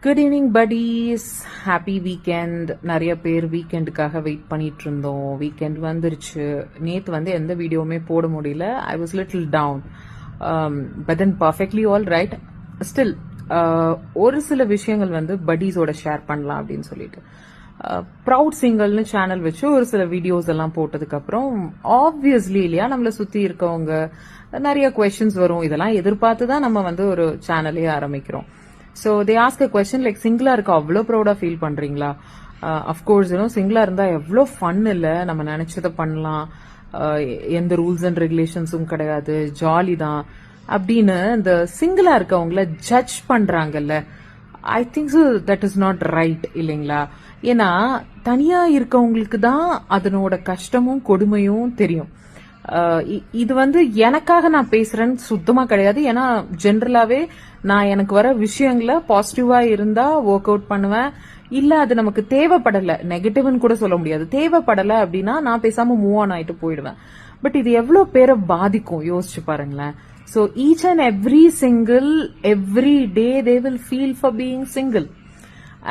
Good evening buddies. Happy weekend. நிறைய பேர் வீக்கெண்டுக்காக wait பண்ணிட்டு இருந்தோம். வீக்கெண்ட் வந்துருச்சு. நேற்று வந்து எந்த வீடியோவுமே போட முடியல. I was little down. But then perfectly all right. Still ஒரு சில விஷயங்கள் வந்து buddiesஓட ஷேர் பண்ணலாம் அப்படின்னு சொல்லிட்டு ப்ரவுட் சிங்கல்னு சேனல் வச்சு ஒரு சில வீடியோஸ் எல்லாம் போட்டதுக்கு அப்புறம் ஆப்வியஸ்லி இல்லையா நம்மள சுத்தி இருக்கவங்க நிறைய கொஸ்டின்ஸ் வரும். இதெல்லாம் எதிர்பார்த்து தான் நம்ம வந்து ஒரு சேனலே ஆரம்பிக்கிறோம். So they ask a question like சிங்கிளா இருக்க அவ்வளோ ப்ரௌடா ஃபீல் பண்றீங்களா? அஃப்கோர்ஸ் சிங்கிளா இருந்தா எவ்வளோ ஃபன் இல்லை, நம்ம நினைச்சதை பண்ணலாம், எந்த ரூல்ஸ் அண்ட் ரெகுலேஷன்ஸும் கிடையாது, ஜாலி தான் அப்படின்னு இந்த சிங்கிளா இருக்கவங்கள ஜட்ஜ் பண்றாங்கல்ல. I think so that is not right இல்லைங்களா? ஏன்னா தனியா இருக்கவங்களுக்கு தான் அதனோட கஷ்டமும் கொடுமையும் தெரியும். இது வந்து எனக்காக நான் பேசுறேன்னு சுத்தமா கிடையாது. ஏன்னா ஜென்ரலாவே நான் எனக்கு வர விஷயங்கள பாசிட்டிவா இருந்தா ஒர்க் அவுட் பண்ணுவேன். இல்ல அது நமக்கு தேவைப்படல, நெகட்டிவ்னு கூட சொல்ல முடியாது, தேவைப்படல அப்படின்னா நான் பேசாம மூவ் ஆன் ஆயிட்டு போயிடுவேன். பட் இது எவ்வளவு பேரை பாதிக்கும் யோசிச்சு பாருங்களேன். So each and every single every day they will feel for being single.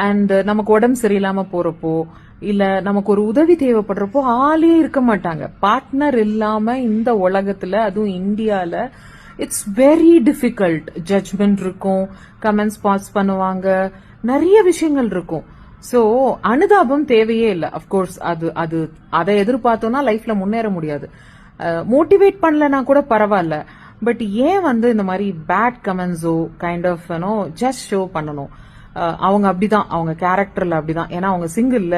And நமக்கு உடம்பு சரியில்லாம போறப்போ இல்ல நமக்கு ஒரு உதவி தேவைப்படுறப்போ ஆளே இருக்க மாட்டாங்க. பார்ட்னர் இல்லாம இந்த உலகத்துல, அதுவும் இந்தியால, இட்ஸ் வெரி டிஃபிகல்ட். ஜட்ஜ்மெண்ட் இருக்கும், கமெண்ட்ஸ் பாஸ் பண்ணுவாங்க, நிறைய விஷயங்கள் இருக்கும். சோ அனுதாபம் தேவையே இல்லை. அப்கோர்ஸ் அதை எதிர்பார்த்தோம்னா லைஃப்ல முன்னேற முடியாது. மோட்டிவேட் பண்ணலன்னா கூட பரவாயில்ல. பட் ஏன் வந்து இந்த மாதிரி பேட் கமெண்ட்ஸோ கைண்ட் ஆஃப் ஜஸ்ட் ஷோ பண்ணணும்? அவங்க அப்படிதான், அவங்க கேரக்டர்ல அப்படிதான். ஏன்னா அவங்க சிங்கிள்ல,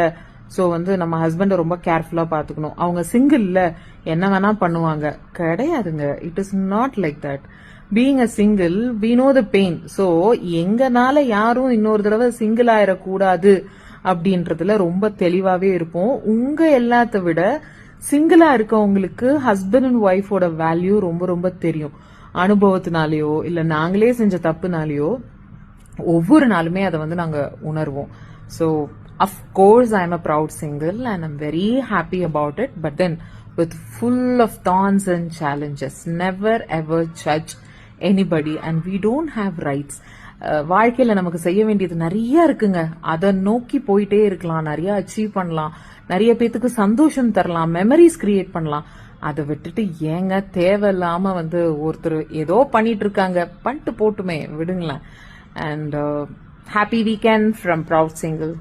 சோ வந்து நம்ம ஹஸ்பண்ட ரொம்ப கேர்ஃபுல்லா பாத்துக்கணும். அவங்க சிங்கிள்ல என்ன வேணா பண்ணுவாங்க கிடையாதுங்க. It is not like that. Being a single we know the pain. So எங்கனால யாரும் இன்னொரு தடவை சிங்கிள் ஆயிடக்கூடாது அப்படின்றதுல ரொம்ப தெளிவாவே இருப்போம். உங்க எல்லாத்த விட சிங்கிளா இருக்கவங்களுக்கு ஹஸ்பண்ட் அண்ட் ஒய்ஃபோட வேல்யூ ரொம்ப ரொம்ப தெரியும். அனுபவத்தினாலேயோ இல்ல நாங்களே செஞ்ச தப்புனாலேயோ ஒவ்வொரு நாளுமே அதை வந்து நாங்க உணர்வோம். So of course I am a proud single and I'm very happy about it. But then with full of thorns and challenges. Never ever judge anybody and we don't have rights. வாழ்க்கையில நமக்கு செய்ய வேண்டியது நிறைய இருக்குங்க. அதை நோக்கி போயிட்டே இருக்கலாம், நிறைய அச்சீவ் பண்ணலாம், நிறைய பேத்துக்கு சந்தோஷம் தரலாம், மெமரிஸ் கிரியேட் பண்ணலாம். அதை விட்டுட்டு ஏங்க தேவையில்லாம வந்து ஒருத்தர் ஏதோ பண்ணிட்டு இருக்காங்க, பண்ணிட்டு போட்டுமே விடுங்களேன். And happy weekend from Proud Single.